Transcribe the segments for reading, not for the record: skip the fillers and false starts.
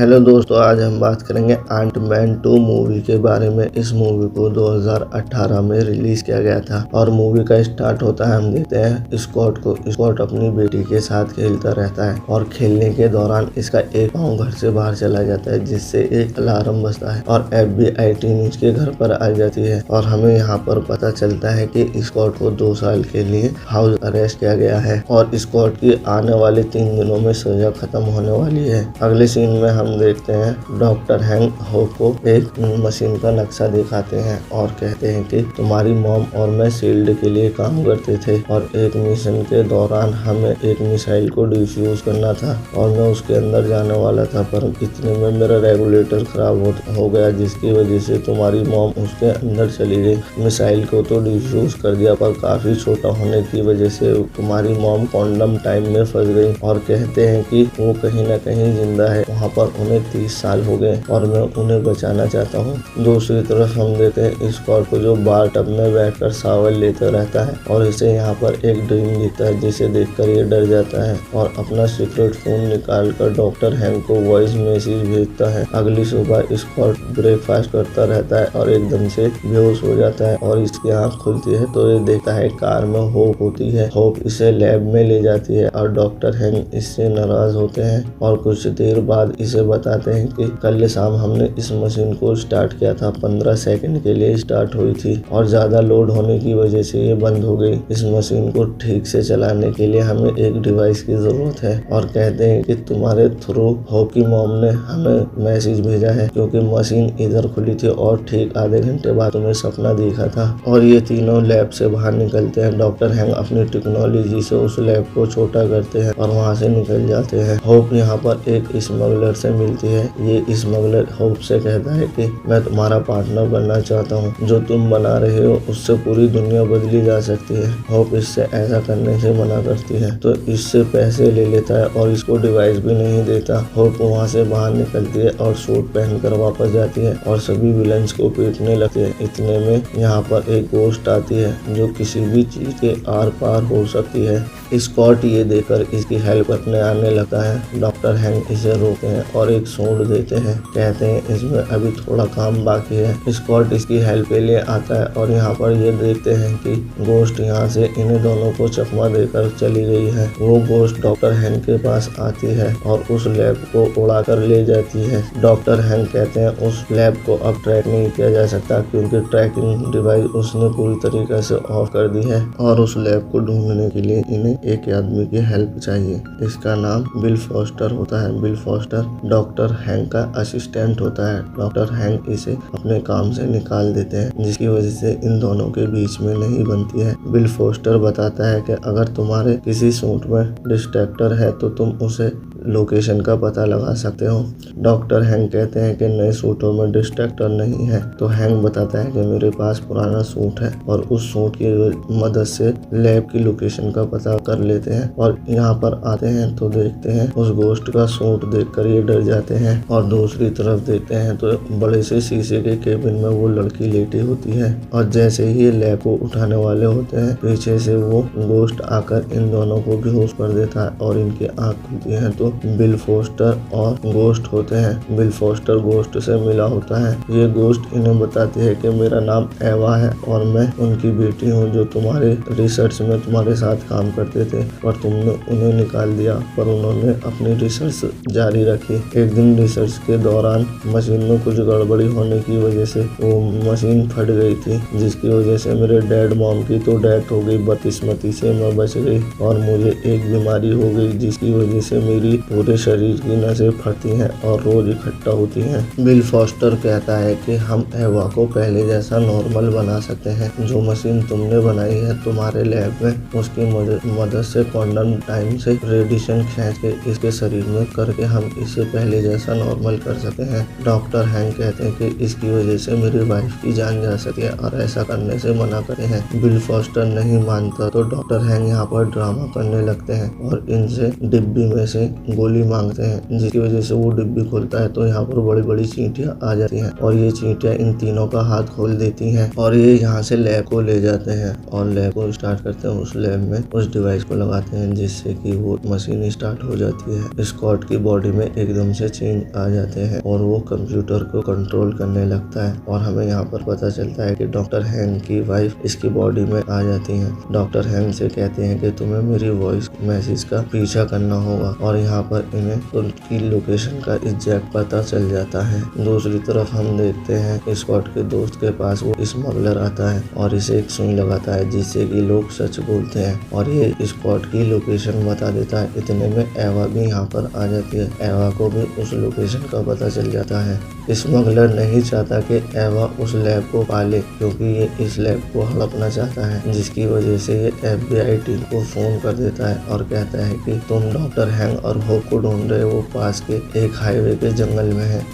Hello दोस्तों, आज हम बात करेंगे एंटमैन 2 मूवी के बारे में। इस मूवी को 2018 में रिलीज किया गया था और मूवी का स्टार्ट होता है, हम देखते हैं स्कॉट को। स्कॉट अपनी बेटी के साथ खेलता रहता है और खेलने के दौरान इसका एक पाँव घर से बाहर चला जाता है, जिससे एक अलार्म बजता है और FBI टीम उसके घर पर आ जाती है और हमें यहाँ पर पता चलता है कि स्कॉट को 2 साल के लिए हाउस अरेस्ट किया गया है और स्कॉट की आने वाले 3 दिनों में सजा खत्म होने वाली है। अगले सीन में हम देखते हैं डॉक्टर हैंक होप को एक मशीन का नक्शा दिखाते हैं और कहते हैं कि तुम्हारी मॉम और मैं शील्ड के लिए काम करते थे और एक मिशन के दौरान हमें एक मिसाइल को डिफ्यूज करना था और मैं उसके अंदर जाने वाला था, पर इतने में मेरा रेगुलेटर खराब हो गया, जिसकी वजह से तुम्हारी मॉम उसके अंदर चली गई। मिसाइल को तो डिफ्यूज कर दिया, पर काफी छोटा होने की वजह से तुम्हारी मॉम क्वांटम टाइम में फंस गई और कहते हैं कि वो कहीं ना कहीं जिंदा है। वहाँ पर उन्हें 30 साल हो गए और मैं उन्हें बचाना चाहता हूँ। दूसरी तरफ हम देते हैं स्कॉट को, जो बार टब में बैठकर शावर लेते रहता है और इसे यहाँ पर एक ड्रीम दिखता है, जिसे देखकर ये डर जाता है और अपना सीक्रेट फोन निकालकर डॉक्टर हैंक को वॉइस मैसेज भेजता है। अगली सुबह स्कॉट ब्रेकफास्ट करता रहता है और एकदम से बेहोश हो जाता है और इसकी आँख खुलती है तो ये देखता है कार में होप होती है। होप इसे लैब में ले जाती है और डॉक्टर हैंक इससे नाराज होते हैं और कुछ देर बाद इसे बताते हैं कि कल शाम हमने इस मशीन को स्टार्ट किया था, 15 सेकंड के लिए स्टार्ट हुई थी और ज्यादा लोड होने की वजह से ये बंद हो गई। इस मशीन को ठीक से चलाने के लिए हमें एक डिवाइस की जरूरत है और कहते हैं कि तुम्हारे थ्रू होप की मॉम ने हमें मैसेज भेजा है, क्योंकि मशीन इधर खुली थी और ठीक आधे घंटे बाद तुम्हें सपना देखा था। और ये तीनों लैब से बाहर निकलते हैं। डॉक्टर हैंक अपनी टेक्नोलॉजी से उस लैब को छोटा करते हैं और वहाँ से निकल जाते हैं। होप यहाँ पर एक स्मगलर से मिलती है। ये स्मगलर होप से कहता है कि मैं तुम्हारा पार्टनर बनना चाहता हूँ, जो तुम बना रहे हो उससे पूरी दुनिया बदली जा सकती है। होप इससे ऐसा करने से मना करती है तो इससे पैसे ले लेता है और इसको डिवाइस भी नहीं देता। होप वहाँ से बाहर निकलती है और सूट पहनकर वापस जाती है और सभी विलन्स को पीटने लगते हैं। इतने में यहाँ पर एक गोस्ट आती है जो किसी भी चीज के आर पार हो सकती है। स्कॉट ये देखकर इसकी हेल्प करने आने लगता है। डॉक्टर हैंक इसे रोकते हैं और एक सूंड देते हैं, कहते हैं इसमें अभी थोड़ा काम बाकी है। स्कॉट इसकी हेल्प के लिए आता है और यहाँ पर ये देखते हैं कि गोस्ट यहाँ से इन्हें दोनों को चकमा देकर चली गई है। वो गोस्ट डॉक्टर हैंक के पास आती है और उस लैब को उड़ा कर ले जाती है। डॉक्टर हैंक कहते हैं उस लैब को अब ट्रैक नहीं किया जा सकता, क्योंकि ट्रैकिंग डिवाइस उसने पूरी तरीके से ऑफ कर दी है और उस लैब को ढूंढने के लिए इन्हें एक आदमी की हेल्प चाहिए। इसका नाम बिल फॉस्टर होता है। बिल फॉस्टर डॉक्टर हैंक का असिस्टेंट होता है। डॉक्टर हैंक इसे अपने काम से निकाल देते हैं, जिसकी वजह से इन दोनों के बीच में नहीं बनती है। बिल फॉस्टर बताता है कि अगर तुम्हारे किसी सूट में डिस्ट्रैक्टर है तो तुम उसे लोकेशन का पता लगा सकते हो। डॉक्टर हैंक कहते हैं कि नए सूटों में डिस्ट्रैक्टर नहीं है, तो हैंक बताता है कि मेरे पास पुराना सूट है और उस सूट की मदद से लैब की लोकेशन का पता कर लेते हैं। और यहाँ पर आते हैं तो देखते हैं उस गोस्ट का सूट देखकर ये डर जाते हैं और दूसरी तरफ देखते हैं तो बड़े से शीशे के केबिन में वो लड़की लेटी होती है और जैसे ही ये लैब को उठाने वाले होते हैं, पीछे से वो गोस्ट आकर इन दोनों को बेहोश कर देता है और इनकी आँख खुलती है तो बिल फोस्टर और गोस्ट होते हैं। बिल फोस्टर गोस्ट से मिला होता है। ये गोस्ट इन्हें बताती है कि मेरा नाम एवा है और मैं उनकी बेटी हूँ, जो तुम्हारे रिसर्च में तुम्हारे साथ काम करते थे और तुमने उन्हें निकाल दिया, पर उन्होंने अपनी रिसर्च जारी रखी। एक दिन रिसर्च के दौरान मशीन में कुछ गड़बड़ी होने की वजह से वो मशीन फट गई थी, जिसकी वजह से मेरे डैड मॉम की तो डेथ हो गई, बदकिस्मती से मैं बच गई और मुझे एक बीमारी हो गई, जिसकी वजह से मेरी पूरे शरीर की नसें फटती हैं और रोज इकट्ठा होती हैं। बिल फॉस्टर कहता है कि हम एवा को पहले जैसा नॉर्मल बना सकते हैं। जो मशीन तुमने बनाई है तुम्हारे लैब में, उसकी मदद से क्वांटम टाइम से रेडिएशन खींच के इसके शरीर में करके हम इसे पहले जैसा नॉर्मल कर सकते हैं। डॉक्टर हैंक कहते हैं कि इसकी वजह से मेरी वाइफ की जान जा सके और ऐसा करने से मना करते हैं। बिल फॉस्टर नहीं मानता तो डॉक्टर हैंक यहाँ पर ड्रामा करने लगते हैं और इनसे डिब्बी में से गोली मांगते हैं, जिसकी वजह से वो डिब्बी खोलता है तो यहाँ पर बड़ी बड़ी चींटियां आ जाती हैं और ये चींटियां इन तीनों का हाथ खोल देती हैं और ये यहाँ से लैब को ले जाते हैं और लैब को स्टार्ट करते हैं। उस लैब में उस डिवाइस को लगाते हैं जिससे कि वो मशीन स्टार्ट हो जाती है। स्कॉट की बॉडी में एकदम एकदम से चेंज आ जाते हैं और वो कंप्यूटर को कंट्रोल करने लगता है। और हमें यहाँ पर पता चलता है कि डॉक्टर हैंक की वाइफ इसकी बॉडी में आ जाती है। डॉक्टर हैंक से कहते हैं कि तुम्हें मेरी वॉइस मैसेज का पीछा करना होगा और यहाँ पर इन्हें उनकी लोकेशन का एग्जैक्ट पता चल जाता है। दूसरी तरफ हम देखते हैं स्कॉट के दोस्त के पास वो स्मगलर आता है और इसे एक सुई लगाता है जिससे कि लोग सच बोलते हैं और ये स्कॉट की लोकेशन बता देता है। इतने में एवा भी यहाँ पर आ जाती है। एवा को भी उस लोकेशन का पता चल जाता है। स्मगलर नहीं चाहता कि एवा उस लैब को पाले क्योंकि ये इस लैब को हड़पना चाहता है, जिसकी वजह से ये FBI टीम को फोन कर देता है और कहता है कि तुम डॉक्टर हैंक और होप को ढूंढ रहे हो, पास के एक हाईवे के जंगल में है।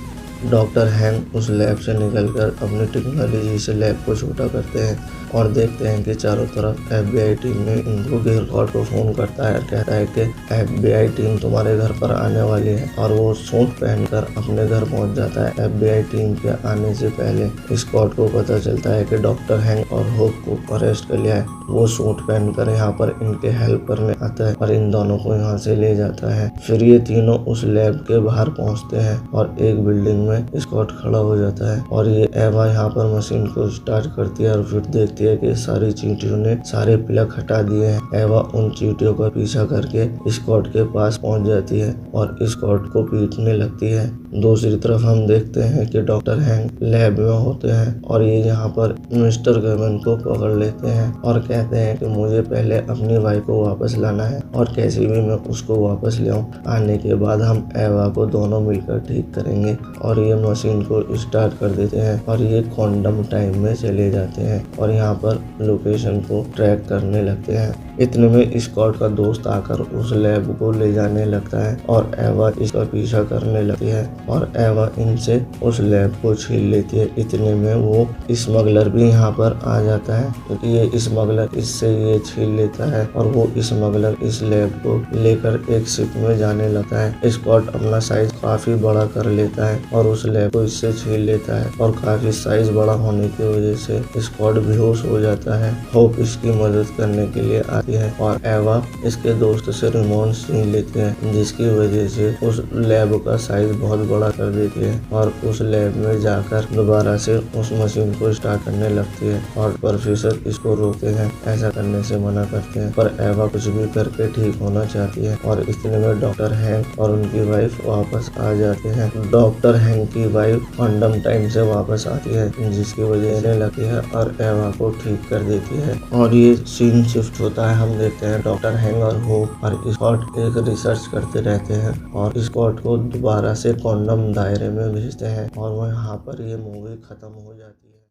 डॉक्टर हैंक उस लैब से निकलकर अपनी टेक्नोलॉजी से लैब को छोटा करते हैं और देखते हैं कि चारों तरफ FBI टीम ने इनको स्कॉट को फोन करता है और कहता है कि FBI टीम तुम्हारे घर पर आने वाली है और वो सूट पहनकर अपने घर पहुंच जाता है। FBI टीम के आने से पहले स्कॉट को पता चलता है कि डॉक्टर हैंक और होप को अरेस्ट कर लिया है। वो सूट पहनकर यहाँ पर इनके हेल्प करने आता है और इन दोनों को यहाँ से ले जाता है। फिर ये तीनों उस लैब के बाहर पहुँचते हैं और एक बिल्डिंग में स्कॉट खड़ा हो जाता है और ये एवा यहाँ पर मशीन को स्टार्ट करती है और फिर देखती है कि सारी चींटियों ने सारे प्लग हटा दिए हैं। एवा उन चींटियों का पीछा करके स्कॉट के पास पहुंच जाती है और स्कॉट को पीटने लगती है। दूसरी तरफ हम देखते हैं कि डॉक्टर हैंक लैब में होते हैं और ये यहाँ पर मिस्टर गैमन को पकड़ लेते हैं और कहते हैं कि मुझे पहले अपनी वाइफ को वापस लाना है और कैसे भी मैं उसको वापस ले आऊं। आने के बाद हम एवा को दोनों मिलकर ठीक करेंगे और ये मशीन को स्टार्ट कर देते हैं और ये क्वांटम टाइम में चले जाते हैं और यहाँ पर लोकेशन को ट्रैक करने लगते हैं। इतने में स्कॉट का दोस्त आकर उस लैब को ले जाने लगता है और एवा इसका पीछा करने लगती है और एवा इनसे उस लैब को छीन लेती है। इतने में वो स्मगलर भी यहाँ पर आ जाता है क्योंकि ये स्मगलर इससे ये छीन लेता है और वो स्मगलर इस लैब को लेकर एक शिप में जाने लगता है। स्कॉट अपना साइज काफी बड़ा कर लेता है और उस लैब को इससे छीन लेता है और काफी साइज बड़ा होने की वजह से स्कॉट बेहोश हो जाता है। होप इसकी मदद करने के लिए आती है और एवा इसके दोस्त से रिमोट छीन लेते हैं जिसकी वजह से उस लैब का साइज बहुत बड़ा कर देती है और उस लैब में जाकर दोबारा से उस मशीन को स्टार्ट करने लगती है और प्रोफेसर इसको रोकते हैं, ऐसा करने से मना करते हैं, पर एवा कुछ भी करके ठीक होना चाहती है और इतने में डॉक्टर हैंक और उनकी वाइफ वापस आ जाते हैं। डॉक्टर हैंक की वाइफ क्वांटम टाइम से वापस आती है जिसकी वजह से लगती है और एवा को ठीक कर देती है और ये सीन शिफ्ट होता है। हम देखते हैं डॉक्टर हैंक और होप और स्कॉट एक रिसर्च करते रहते हैं और स्कॉट को दोबारा से क्वांटम दायरे में भेजते हैं और वह यहाँ पर ये मूवी खत्म हो जाती है।